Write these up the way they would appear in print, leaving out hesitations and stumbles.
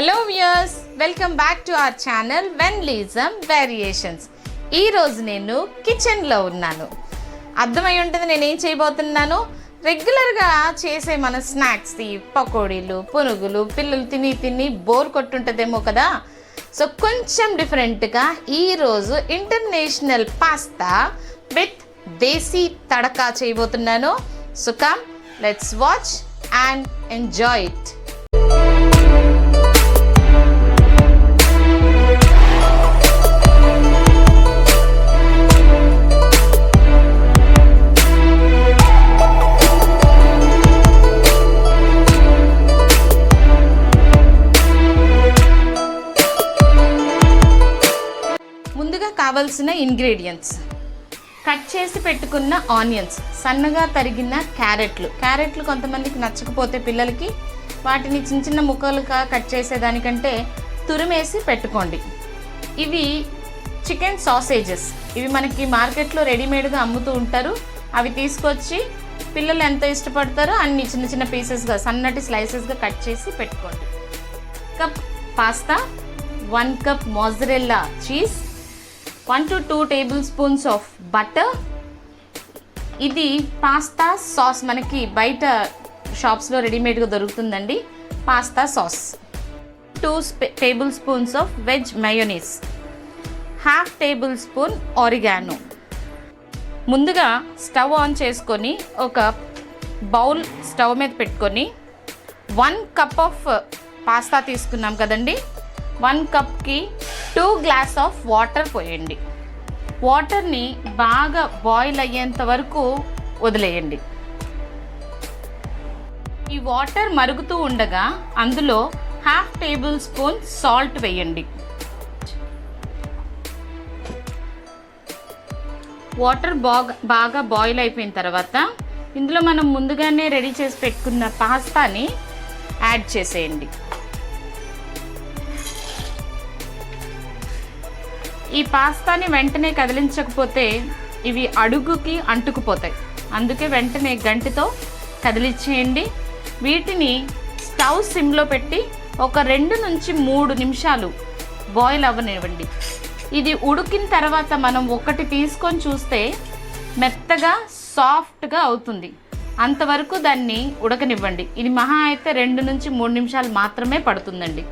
Hello viewers, welcome back to our channel వెన్లీజమ్ variations. ఈరోజు నేను కిచెన్లో ఉన్నాను. అర్థమై ఉంటుంది నేనేం చేయబోతున్నాను. రెగ్యులర్గా చేసే మన స్నాక్స్, పకోడీలు, పునుగులు పిల్లలు తిని బోర్ కొట్టుంటుందేమో కదా. సో కొంచెం డిఫరెంట్గా ఈరోజు international pasta with desi tadka చేయబోతున్నాను. So come, let's watch and enjoy it. కావలసిన ఇంగ్రీడియంట్స్: కట్ చేసి పెట్టుకున్న ఆనియన్స్, సన్నగా తరిగిన క్యారెట్లు కొంతమందికి నచ్చకపోతే పిల్లలకి వాటిని చిన్న చిన్న ముక్కలుగా కట్ చేసేదానికంటే తురిమేసి పెట్టుకోండి. ఇవి చికెన్ సాసేజెస్, ఇవి మనకి మార్కెట్లో రెడీమేడ్గా అమ్ముతూ ఉంటారు. అవి తీసుకొచ్చి పిల్లలు ఎంత ఇష్టపడతారో అన్ని చిన్న చిన్న పీసెస్గా సన్నటి స్లైసెస్గా కట్ చేసి పెట్టుకోండి. Cup pasta, 1 cup mozzarella cheese, 1 to 2 tablespoons of butter. ఇది పాస్తా సాస్, మనకి బయట షాప్స్లో రెడీమేడ్గా దొరుకుతుందండి. Pasta sauce, 2 tablespoons of veg mayonnaise, 1/2 tablespoon oregano. ముందుగా స్టవ్ ఆన్ చేసుకొని ఒక బౌల్ స్టవ్ మీద పెట్టుకొని 1 కప్ ఆఫ్ పాస్తా తీసుకున్నాం కదండి. 1 కప్కి 2 గ్లాస్ ఆఫ్ వాటర్ పోయండి. వాటర్ని బాగా బాయిల్ అయ్యేంత వరకు వదిలేయండి. ఈ వాటర్ మరుగుతూ ఉండగా అందులో 1/2 tablespoon సాల్ట్ వేయండి. వాటర్ బాగా బాయిల్ అయిపోయిన తర్వాత ఇందులో మనం ముందుగానే రెడీ చేసి పెట్టుకున్న పాస్తాని యాడ్ చేసేయండి. ఈ పాస్తాని వెంటనే కదిలించకపోతే ఇవి అడుగుకి అంటుకుపోతాయి. అందుకే వెంటనే గంటితో కదిలించేయండి. వీటిని స్టవ్ సిమ్లో పెట్టి ఒక 2 నుంచి 3 నిమిషాలు బాయిల్ అవ్వనివ్వండి. ఇది ఉడికిన తర్వాత మనం ఒకటి తీసుకొని చూస్తే మెత్తగా సాఫ్ట్గా అవుతుంది. అంతవరకు దాన్ని ఉడకనివ్వండి. ఇది మహా అయితే 2 నుంచి 3 నిమిషాలు మాత్రమే పడుతుందండి.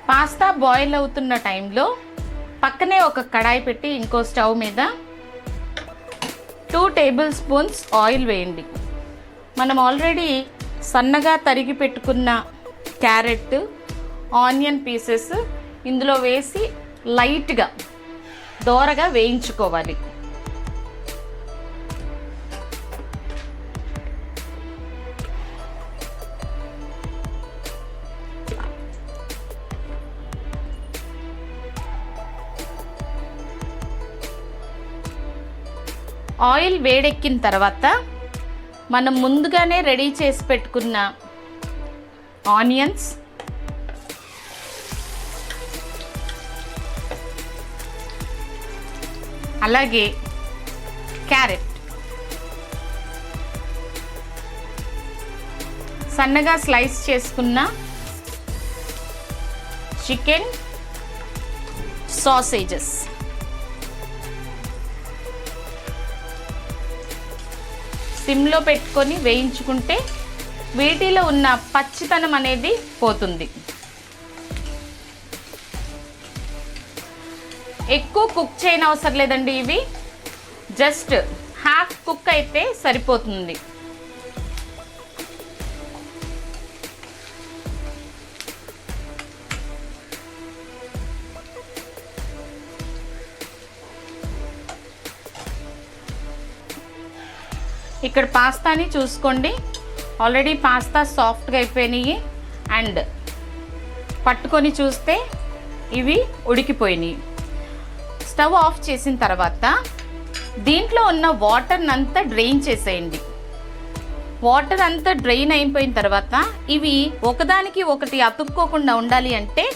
పాస్తా బాయిల్ అవుతున్న టైంలో పక్కనే ఒక కడాయి పెట్టి ఇంకో స్టవ్ మీద 2 tablespoons ఆయిల్ వేయండి. మనం ఆల్రెడీ సన్నగా తరిగి పెట్టుకున్న క్యారెట్, ఆనియన్ పీసెస్ ఇందులో వేసి లైట్గా దోరగా వేయించుకోవాలి. ఆయిల్ వేడెక్కిన తర్వాత మనం ముందుగానే రెడీ చేసి పెట్టుకున్న ఆనియన్స్, అలాగే క్యారెట్, సన్నగా స్లైస్ చేసుకున్న చికెన్ సాసేజెస్, సిమ్లో పెట్టుకొని వేయించుకుంటే వీటిలో ఉన్న పచ్చితనం అనేది పోతుంది. ఎక్కువ కుక్ చేయని అవసరం లేదండి. ఇవి జస్ట్ హాఫ్ కుక్ అయితే సరిపోతుంది. ఇక్కడ పాస్తాని చూసుకోండి, ఆల్రెడీ పాస్తా సాఫ్ట్గా అయిపోయినాయి. అండ్ పట్టుకొని చూస్తే ఇవి ఉడికిపోయినాయి. స్టవ్ ఆఫ్ చేసిన తర్వాత దీంట్లో ఉన్న వాటర్ని అంతా డ్రైన్ చేసేయండి. వాటర్ అంతా డ్రైన్ అయిపోయిన తర్వాత ఇవి ఒకదానికి ఒకటి అతుక్కోకుండా ఉండాలి అంటే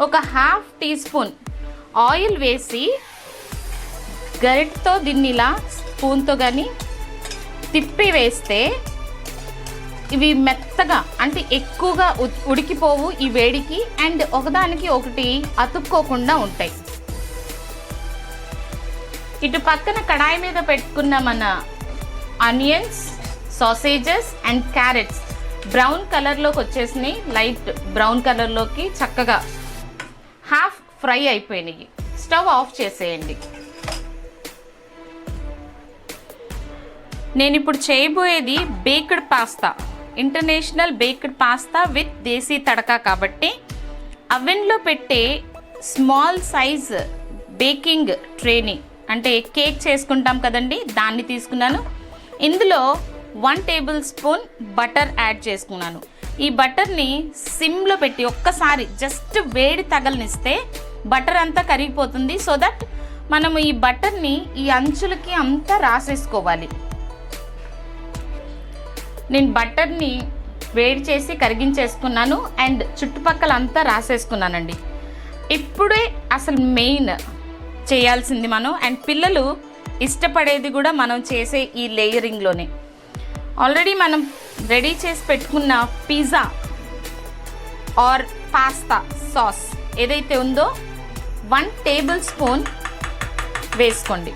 ఒక 1/2 teaspoon ఆయిల్ వేసి గరిటతో దీన్ని ఇలా స్పూన్తో కానీ తిప్పి వేస్తే ఇవి మెత్తగా అంటే ఎక్కువగా ఉడికిపోవు ఈ వేడికి, అండ్ ఒకదానికి ఒకటి అతుక్కోకుండా ఉంటాయి. ఇటు పక్కన కడాయి మీద పెట్టుకున్న మన onions, sausages and carrots brown కలర్లోకి వచ్చేసినాయి. లైట్ బ్రౌన్ కలర్లోకి చక్కగా హాఫ్ ఫ్రై అయిపోయినాయి. స్టవ్ ఆఫ్ చేసేయండి. నేను ఇప్పుడు చేయబోయేది baked pasta, international baked pasta with desi tadka కాబట్టి అవెన్లో పెట్టే స్మాల్ సైజ్ బేకింగ్ ట్రేని, అంటే కేక్ చేసుకుంటాం కదండి, దాన్ని తీసుకున్నాను. ఇందులో 1 టేబుల్ స్పూన్ బటర్ యాడ్ చేసుకున్నాను. ఈ బటర్ని సిమ్లో పెట్టి ఒక్కసారి జస్ట్ వేడి తగలనిస్తే బటర్ అంతా కరిగిపోతుంది. సో దట్ మనము ఈ బటర్ని ఈ అంచులకి అంతా రాసేసుకోవాలి. నేను బటర్ని వేడి చేసి కరిగించేసుకున్నాను అండ్ చుట్టుపక్కల అంతా రాసేసుకున్నానండి. ఇప్పుడే అసలు మెయిన్ చేయాల్సింది మనం, అండ్ పిల్లలు ఇష్టపడేది కూడా మనం చేసే ఈ లేయరింగ్లోనే. ఆల్రెడీ మనం రెడీ చేసి పెట్టుకున్న పిజ్జా ఆర్ పాస్తా సాస్ ఏదైతే ఉందో 1 టేబుల్ స్పూన్ వేసుకోండి.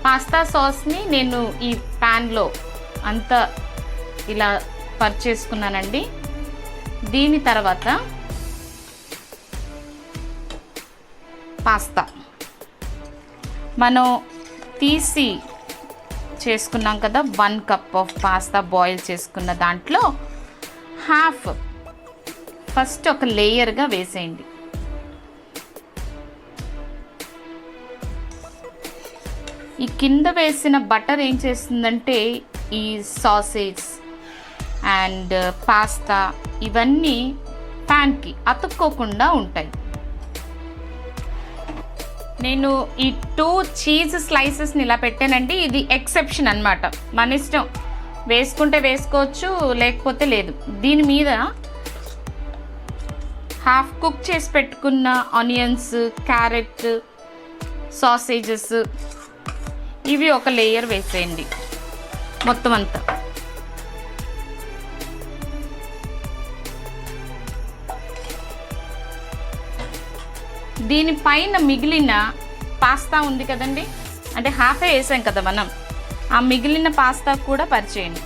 పాస్తా సాస్ని నేను ఈ ప్యాన్లో అంతా ఇలా పర్చేసుకున్నానండి. దీని తర్వాత పాస్తా మనం తీసి చేసుకున్నాం కదా, 1 కప్ ఆఫ్ పాస్తా బాయిల్ చేసుకున్న దాంట్లో హాఫ్ ఫస్ట్ ఒక లేయర్గా వేసేయండి. ఈ కింద వేసిన బటర్ ఏం చేస్తుందంటే ఈ సాసేజ్ అండ్ పాస్తా ఇవన్నీ ప్యాన్కి అతుక్కోకుండా ఉంటాయి. నేను ఈ 2 చీజ్ స్లైసెస్ని ఇలా పెట్టానండి. ఇది ఎక్సెప్షన్ అన్నమాట, మన ఇష్టం, వేసుకుంటే వేసుకోవచ్చు లేకపోతే లేదు. దీని మీద హాఫ్ కుక్ చేసి పెట్టుకున్న ఆనియన్స్, క్యారెట్, సాసేజెస్ ఇవి ఒక లేయర్ వేసేయండి మొత్తం అంతా. దీనిపైన మిగిలిన పాస్తా ఉంది కదండి, అంటే హాఫే వేసాం కదా మనం, ఆ మిగిలిన పాస్తా కూడా పరిచేయండి.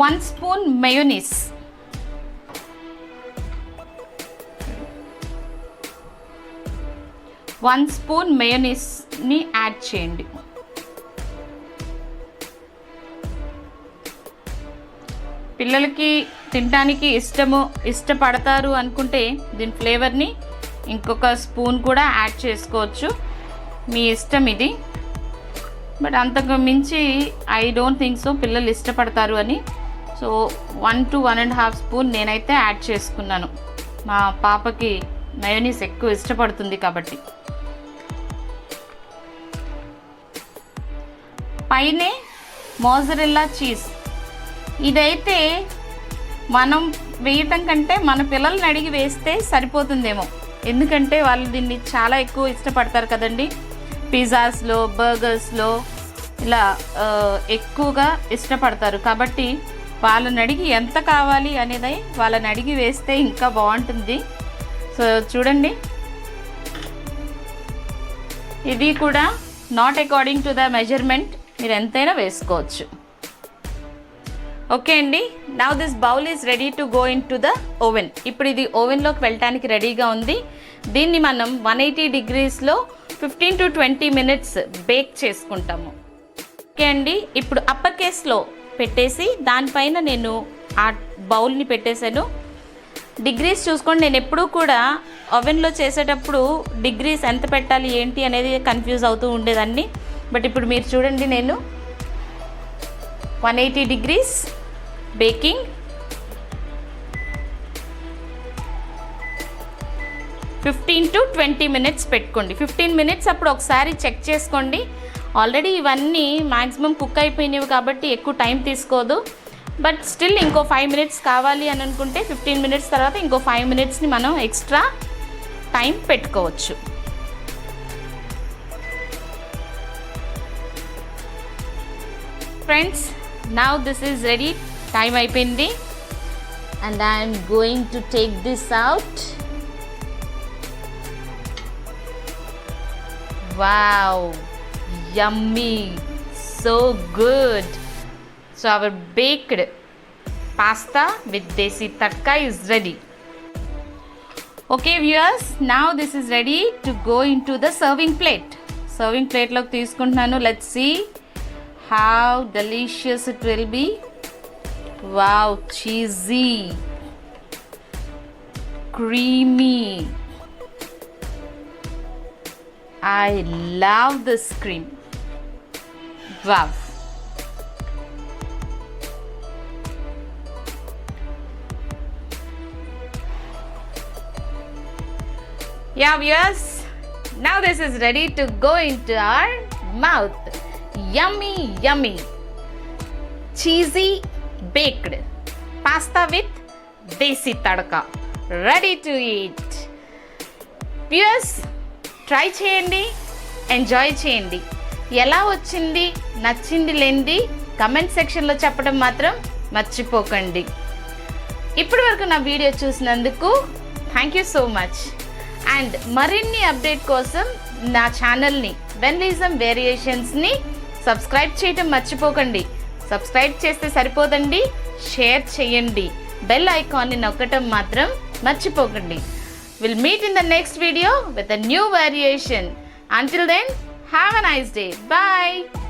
One spoon mayonnaise. One spoon mayonnaise ని యాడ్ చేయండి. పిల్లలకి తినడానికి ఇష్టపడతారు అనుకుంటే దీని ఫ్లేవర్ని ఇంకొక స్పూన్ కూడా యాడ్ చేసుకోవచ్చు, మీ ఇష్టం ఇది. బట్ అంతకు మించి ఐ డోంట్ థింక్ సో పిల్లలు ఇష్టపడతారు అని. సో 1 to 1.5 స్పూన్ నేనైతే యాడ్ చేసుకున్నాను. మా పాపకి మయోనీస్ ఎక్కువ ఇష్టపడుతుంది కాబట్టి. పైనే మోజరెల్లా చీజ్, ఇదైతే మనం వేయటం కంటే మన పిల్లల్ని అడిగి వేస్తే సరిపోతుందేమో, ఎందుకంటే వాళ్ళు దీన్ని చాలా ఎక్కువ ఇష్టపడతారు కదండి. పిజ్జాస్లో, బర్గర్స్లో ఇలా ఎక్కువగా ఇష్టపడతారు కాబట్టి వాళ్ళని అడిగి ఎంత కావాలి అనేది వాళ్ళని అడిగి వేస్తే ఇంకా బాగుంటుంది. సో చూడండి, ఇది కూడా not according to the measurement, మీరు ఎంతైనా వేసుకోవచ్చు. ఓకే అండి, now this bowl is ready to go into the oven. ఇప్పుడు ఇది ఓవెన్లోకి వెళ్ళటానికి రెడీగా ఉంది. దీన్ని మనం 180 degreesలో 15 to 20 minutes బేక్ చేసుకుంటాము. ఓకే అండి, ఇప్పుడు అప్పర్ కేస్లో పెట్టేసి దానిపైన నేను ఆ బౌల్ని పెట్టేశాను. డిగ్రీస్ చూసుకోండి, నేను ఎప్పుడూ కూడా ఓవెన్లో చేసేటప్పుడు డిగ్రీస్ ఎంత పెట్టాలి ఏంటి అనేది కన్ఫ్యూజ్ అవుతూ ఉండేదాన్ని. బట్ ఇప్పుడు మీరు చూడండి, నేను 180 degrees బేకింగ్ 15 to 20 minutes పెట్టుకోండి. 15 minutes అప్పుడు ఒకసారి చెక్ చేసుకోండి. ఆల్రెడీ ఇవన్నీ మ్యాక్సిమం కుక్ అయిపోయినవి కాబట్టి ఎక్కువ టైం తీసుకోదు. బట్ స్టిల్ ఇంకో 5 minutes కావాలి అని అనుకుంటే 15 minutes తర్వాత ఇంకో 5 minutesని మనం ఎక్స్ట్రా టైం పెట్టుకోవచ్చు. Friends, now this is ready. Time అయిపోయింది and I am going to take this out. Wow, yummy, so good. So our baked pasta with desi tadka is ready. Okay viewers, now this is ready to go into the serving plate. Serving plate lo తీసుకుంటున్నాను. Let's see how delicious it will be. Wow, cheesy, creamy. I love this cream. Wow. Yeah viewers, now this is ready to go into our mouth. Yummy, yummy, cheesy baked pasta with desi tadka, ready to eat. Viewers, try చేయండి, enjoy చేయండి. ఎలా వచ్చింది, నచ్చింది లేనిది comment సెక్షన్లో చెప్పడం మాత్రం మర్చిపోకండి. ఇప్పటి వరకు నా వీడియో చూసినందుకు thank you so much. And మరిన్ని అప్డేట్ కోసం నా ఛానల్ని వెన్లిజం వేరియేషన్స్ని సబ్స్క్రైబ్ చేయడం మర్చిపోకండి. సబ్స్క్రైబ్ చేస్తే సరిపోదండి, షేర్ చేయండి, బెల్ ఐకాన్ని నొక్కటం మాత్రం మర్చిపోకండి. We'll meet in the next video with a new variation. Until then, have a nice day. Bye.